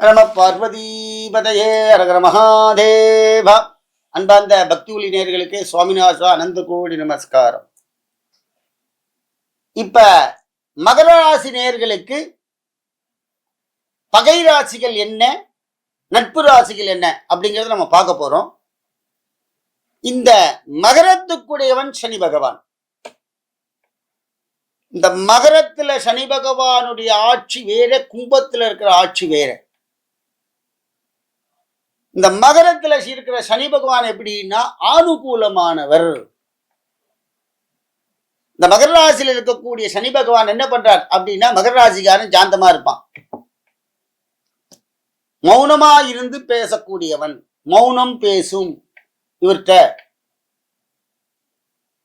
நம பார்வதீபதையே அரகர மகாதேவா. அன்பார்ந்த பக்தி ஒளி நேயர்களுக்கு சுவாமிநாதா அனந்த கோடி நமஸ்காரம். இப்ப மகர ராசி நேயர்களுக்கு பகை ராசிகள் என்ன, நட்பு ராசிகள் என்ன அப்படிங்கறத நம்ம பார்க்க போறோம். இந்த மகரத்துக்குடையவன் சனி பகவான். இந்த மகரத்துல சனி பகவானுடைய ஆட்சி வேற, கும்பத்துல இருக்கிற ஆட்சி வேற. இந்த மகரத்துல இருக்கிற சனி பகவான் எப்படின்னா ஆனுகூலமானவர். இந்த மகர ராசியில் இருக்கக்கூடிய சனி பகவான் என்ன பண்றார் அப்படின்னா, மகர ராசிக்காரன் சாந்தமா இருப்பான், மௌனமா இருந்து பேசக்கூடியவன், மௌனம் பேசும். இவர்கிட்ட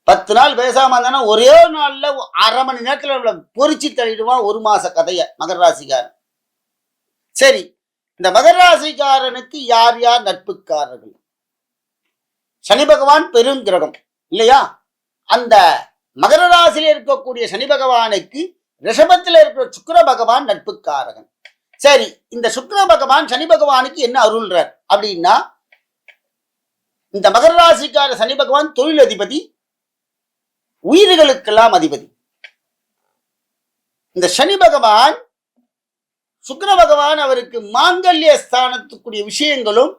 10 நாள் பேசாம இருந்தானா ஒரே நாள்ல அரை மணி நேரத்துல பொறிச்சு தள்ளிடுவான் ஒரு மாச கதைய மகர ராசிக்காரன். சரி, இந்த மகர ராசிக்காரனுக்கு யார் யார் நட்புக்காரர்கள்? சனி பகவான் பெரும் கிரகம் இல்லையா? அந்த மகர ராசியில் இருக்கக்கூடிய சனி பகவானுக்கு ரிஷபத்தில் இருக்கிற சுக்கிர பகவான் நட்புக்காரகன். சரி, இந்த சுக்கிர பகவான் சனி பகவானுக்கு என்ன அருள்றார் அப்படின்னா, இந்த மகர ராசிக்கார சனி பகவான் தொழில் அதிபதி, உயிர்களுக்கெல்லாம் அதிபதி. இந்த சனி பகவான் சுக்கிர பகவான் அவருக்கு மாங்கல்ய ஸ்தானத்துக்குரிய விஷயங்களும்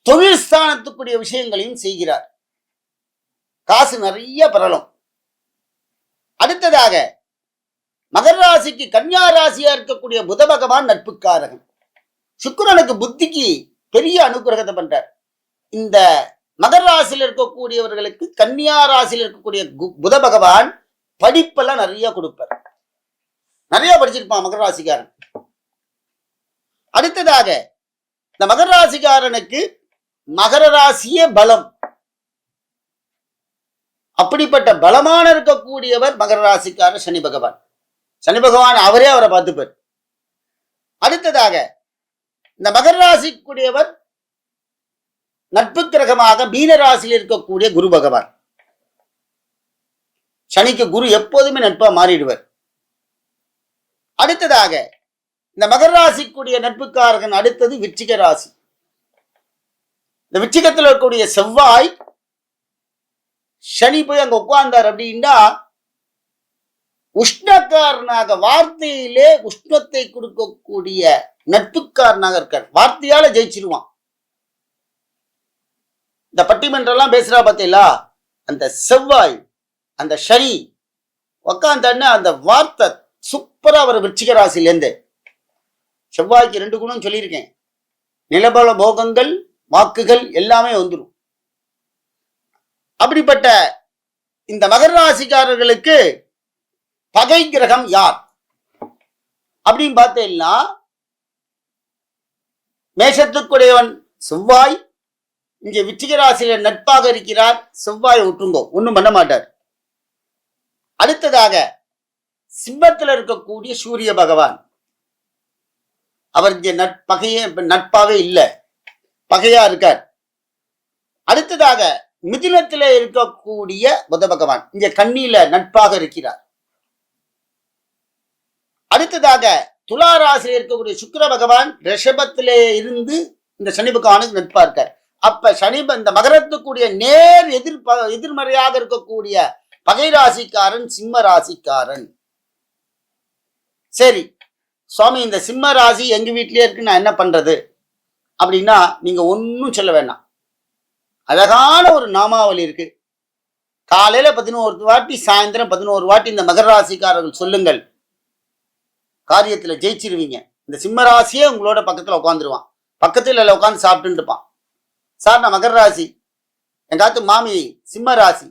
தொழில் ஸ்தானத்துக்குரிய விஷயங்களையும் செய்கிறார். காசு நிறைய பெறலாம். அடுத்ததாக மகர ராசிக்கு கன்னியா ராசியா இருக்கக்கூடிய புத பகவான் நட்புக்காரகன். சுக்கிரனுக்கு புத்திக்கு பெரிய அனுகிரகத்தை பண்றார். இந்த மகர ராசியில் இருக்கக்கூடியவர்களுக்கு கன்னியா ராசியில் இருக்கக்கூடிய புத பகவான் படிப்பெல்லாம் நிறைய கொடுப்பார். நிறைய படிச்சிருப்பான் மகர ராசிக்காரன். அடுத்ததாக இந்த மகர ராசிக்காரனுக்கு மகர ராசியே பலம். அப்படிப்பட்ட பலமான இருக்கக்கூடியவர் மகர ராசிக்காரர் சனி பகவான். சனி பகவான் அவரே அவரை பார்த்துப்பார். அடுத்ததாக இந்த மகர ராசிக்குரியவர் நட்பு கிரகமாக மீன ராசியில் இருக்கக்கூடிய குரு பகவான். சனிக்கு குரு எப்போதுமே நட்பா மாறிடுவர். அடுத்ததாக இந்த மகர ராசிக்குரிய நட்புக்காரகன் அடுத்தது விருச்சிக ராசி. இந்த விருச்சிகத்தில் இருக்கக்கூடிய செவ்வாய் சனி போய் அங்க உட்கார்ந்தார் அப்படின்னா உஷ்ணக்காரனாக, வார்த்தையிலே உஷ்ணத்தை கொடுக்கக்கூடிய நட்புக்காரனாக இருக்கார். வார்த்தையால ஜெயிச்சிருவான். இந்த பட்டிமன்றம் எல்லாம் பேசுறா பார்த்தீங்களா, அந்த செவ்வாய் அந்த சனி உட்கார்ந்தாருன்னா அந்த வார்த்தை சூப்பரா அவர் விருச்சிக ராசியிலேருந்து. செவ்வாய்க்கு 2 குணம் சொல்லியிருக்கேன், நிலபல போகங்கள் வாக்குகள் எல்லாமே வந்துடும். அப்படிப்பட்ட இந்த மகர ராசிக்காரர்களுக்கு பகை கிரகம் யார் அப்படின்னு பார்த்தீங்கன்னா, மேஷத்துக்குடையவன் செவ்வாய். இங்கே விருச்சிக ராசியில நட்பாக இருக்கிறார். செவ்வாய் விட்டுங்கோ, ஒன்றும் பண்ண மாட்டார். அடுத்ததாக சிம்மத்தில் இருக்கக்கூடிய சூரிய பகவான். அவர் இங்கே நட்பாவே இல்லை, பகையா இருக்கார். அடுத்ததாக மிதுனத்திலே இருக்கக்கூடிய புத பகவான் இங்க கன்னியில நட்பாக இருக்கிறார். அடுத்ததாக துலா ராசியில் இருக்கக்கூடிய சுக்கிர பகவான் ரிஷபத்திலே இருந்து இந்த சனி பகவானுக்கு நட்பா இருக்கார். அப்ப சனி இந்த மகரத்துக்குரிய நேர் எதிர்மறையாக இருக்கக்கூடிய பகை ராசிக்காரன் சிம்ம ராசிக்காரன். சரி சுவாமி, இந்த சிம்ம ராசி எங்க வீட்டிலேயே இருக்கு, நான் என்ன பண்றது அப்படின்னா, நீங்க ஒன்னும் சொல்ல வேண்டாம். அழகான ஒரு நாமாவளி இருக்கு. காலையில 11 வாட்டி, சாயந்தரம் 11 வாட்டி இந்த மகர ராசிக்காரர்கள் சொல்லுங்கள். காரியத்துல ஜெயிச்சிருவீங்க. இந்த சிம்ம ராசியே உங்களோட பக்கத்துல உட்காந்துருவான். பக்கத்துல உட்காந்து சாப்பிட்டு இருப்பான். சார், நான் மகர ராசி, எங்காத்து மாமி சிம்ம ராசி,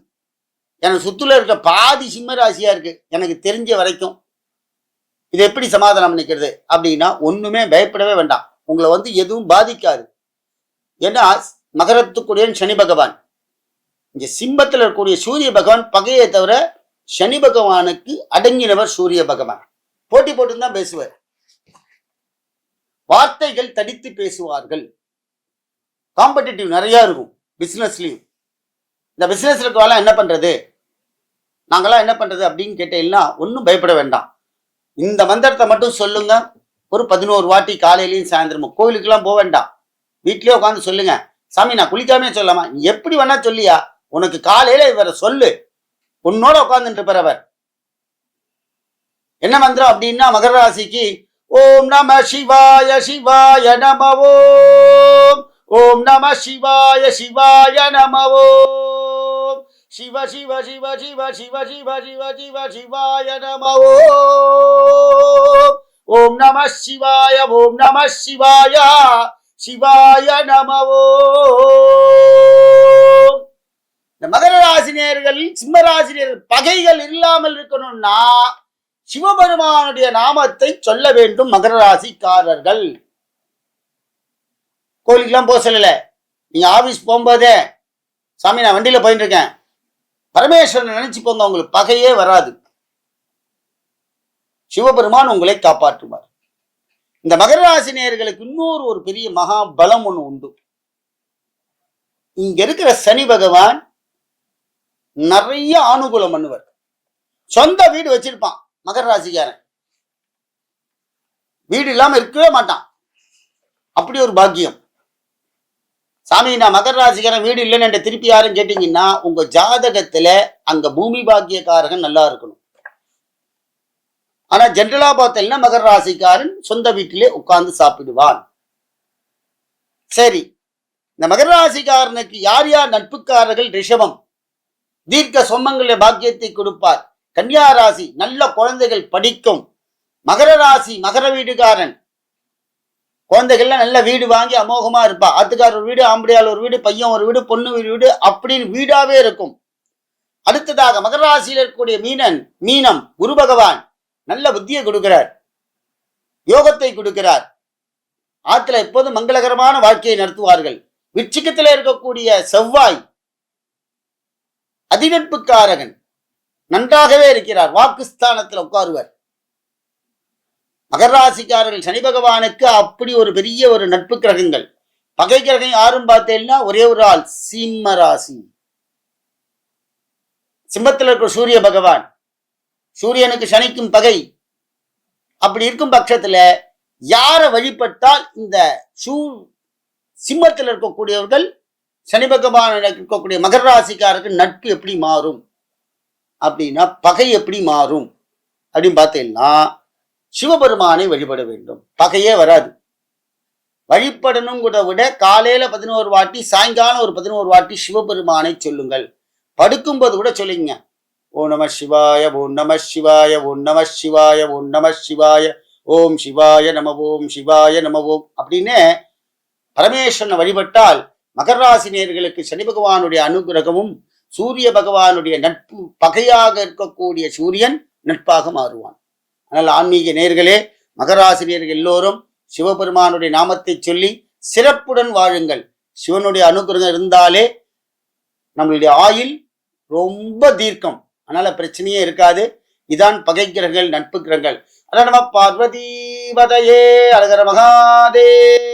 எனக்கு சுத்துல இருக்க பாதி சிம்ம ராசியா இருக்கு, எனக்கு தெரிஞ்ச வரைக்கும் இது எப்படி சமாதானம் பண்ணிக்கிறது அப்படின்னா, ஒண்ணுமே பயப்படவே வேண்டாம். உங்களை எதுவும் பாதிக்காது. ஏன்னா மகரத்துக்குரிய சனி பகவான், இங்க சிம்மத்தில் இருக்கக்கூடிய சூரிய பகவான் பகையை தவிர சனி பகவானுக்கு அடங்கினவர் சூரிய பகவான். போட்டி போட்டு தான் பேசுவார். வார்த்தைகள் தடித்து பேசுவார்கள். காம்படிட்டிவ் நிறைய இருக்கும் பிசினஸ்லயும். இந்த பிசினஸ்ல இருக்கவெல்லாம் என்ன பண்றது, நாங்கெல்லாம் என்ன பண்றது அப்படின்னு கேட்டீங்கன்னா, ஒன்றும் பயப்பட வேண்டாம். இந்த மந்திரத்தை மட்டும் சொல்லுங்க, ஒரு 11 வாட்டி காலையிலையும் சாயந்தரமும். கோயிலுக்கெல்லாம் போக வேண்டாம், வீட்லயே உட்காந்து சொல்லுங்க. சாமி நான் குளிக்காமே சொல்லாமா, நீ எப்படி வேணா சொல்லியா, உனக்கு காலையில இவரை சொல்லு, உன்னோட உட்கார்ந்துட்டு இருப்பார் அவர். என்ன மந்திரம் அப்படின்னா மகர ராசிக்கு ஓம் நம சிவாய சிவாய நம ஓம், ஓம் நம சிவாய சிவாய நம ஓம், சிவ சிவ சிவ சிவ சிவ சிவ சிவ சிவ சிவாய நம ஓம், ஓம் நம சிவாய ஓம் நம சிவாய சிவாய நம ஓம். இந்த மகர ராசினியர்கள் சிம்ம ராசினியர்கள் பகைகள் இல்லாமல் இருக்கணும்னா சிவபெருமானுடைய நாமத்தை சொல்ல வேண்டும். மகர ராசிக்காரர்கள் கோயிலுக்கெல்லாம் போக சொல்லல, நீங்க ஆபீஸ் போகும்போதே சாமி நான் வண்டியில போயிட்டு இருக்கேன், பரமேஸ்வரன் நினைச்சு போங்க, உங்களுக்கு பகையே வராது. சிவபெருமான் உங்களை காப்பாற்றுவார். இந்த மகர ராசினியர்களுக்கு இன்னொரு ஒரு பெரிய மகா பலம் ஒண்ணு உண்டு. இங்க இருக்கிற சனி பகவான் நிறைய அனுகூலம் பண்ணுவார். சொந்த வீடு வச்சிருப்பான் மகர ராசிக்காரன், வீடு இல்லாம இருக்கவே மாட்டான். அப்படி ஒரு பாக்கியம். சாமி நான் மகர ராசிக்காரன் வீடு இல்லைன்னு திருப்பி யாரும் கேட்டீங்கன்னா உங்க ஜாதகத்துல அங்க பூமி பாக்கியக்காரகன் நல்லா இருக்கணும். ஆனா ஜென்ரலா பார்த்தீங்கன்னா மகர ராசிக்காரன் சொந்த வீட்டிலே உட்கார்ந்து சாப்பிடுவான். சரி, இந்த மகர ராசிக்காரனுக்கு யார் யார் நட்புக்காரர்கள்? ரிஷபம் தீர்க்க சொம்மங்களுடைய பாக்கியத்தை கொடுப்பார். கன்னியா ராசி நல்ல குழந்தைகள் படிக்கும். மகர ராசி மகர வீடுகாரன் குழந்தைகள்லாம் நல்ல வீடு வாங்கி அமோகமா இருப்பா. ஆத்துக்கார் ஒரு வீடு, ஆம்படியால் ஒரு வீடு, பையன் ஒரு வீடு, பொண்ணு வீடு, அப்படின்னு வீடாவே இருக்கும். அடுத்ததாக மகர ராசியில் இருக்கக்கூடிய மீனம் குரு பகவான் நல்ல புத்தியை கொடுக்கிறார், யோகத்தை கொடுக்கிறார். ஆத்துல எப்போதும் மங்களகரமான வாழ்க்கையை நடத்துவார்கள். விருச்சிகத்தில் இருக்கக்கூடிய செவ்வாய் அதிநட்புக்காரகன் நன்றாகவே இருக்கிறார், வாக்குஸ்தானத்தில் உட்காருவர். மகர ராசிக்காரர்கள் சனி பகவானுக்கு அப்படி ஒரு பெரிய ஒரு நட்பு கிரகங்கள். பகை கிரகம் யாரும் பார்த்தேன்னா ஒரே ஒரு ஆள், சிம்ம ராசி. சிம்மத்தில் இருக்கிற சூரிய பகவான், சூரியனுக்கு சனிக்கும் பகை. அப்படி இருக்கும் பட்சத்துல யாரை வழிபட்டால் இந்த சிம்மத்தில் இருக்கக்கூடியவர்கள் சனி பகவான் இருக்கக்கூடிய மகர ராசிக்காரருக்கு நட்பு எப்படி மாறும் அப்படின்னா, பகை எப்படி மாறும் அப்படின்னு பார்த்தீங்கன்னா சிவபெருமானை வழிபட வேண்டும், பகையே வராது. வழிபடணும் கூட விட காலையில 11 வாட்டி, சாயங்காலம் ஒரு 11 வாட்டி சிவபெருமானை சொல்லுங்கள். படுக்கும்போது கூட சொல்லுங்க, ஓம் நம சிவாய ஓம் நம சிவாய ஓம் நம சிவாய ஓம் நம சிவாய ஓம் சிவாய நம ஓம் சிவாய நம ஓம் அப்படின்னு பரமேஸ்வரனை வழிபட்டால் மகர ராசினியர்களுக்கு சனி பகவானுடைய அனுகிரகமும் சூரிய பகவானுடைய நட்பு, பகையாக இருக்கக்கூடிய சூரியன் நட்பாக மாறுவான். ஆனால் ஆன்மீக நேயர்களே, மகராசிரியர்கள் எல்லோரும் சிவபெருமானுடைய நாமத்தை சொல்லி சிறப்புடன் வாழுங்கள். சிவனுடைய அனுகிரகம் இருந்தாலே நம்மளுடைய ஆயுள் ரொம்ப தீர்க்கம், அதனால பிரச்சனையே இருக்காது. இதான் பகை கிரகங்கள், நட்பு கிரகங்கள். அட நம பார்வதி பதையே, அழகர மகாதேவ.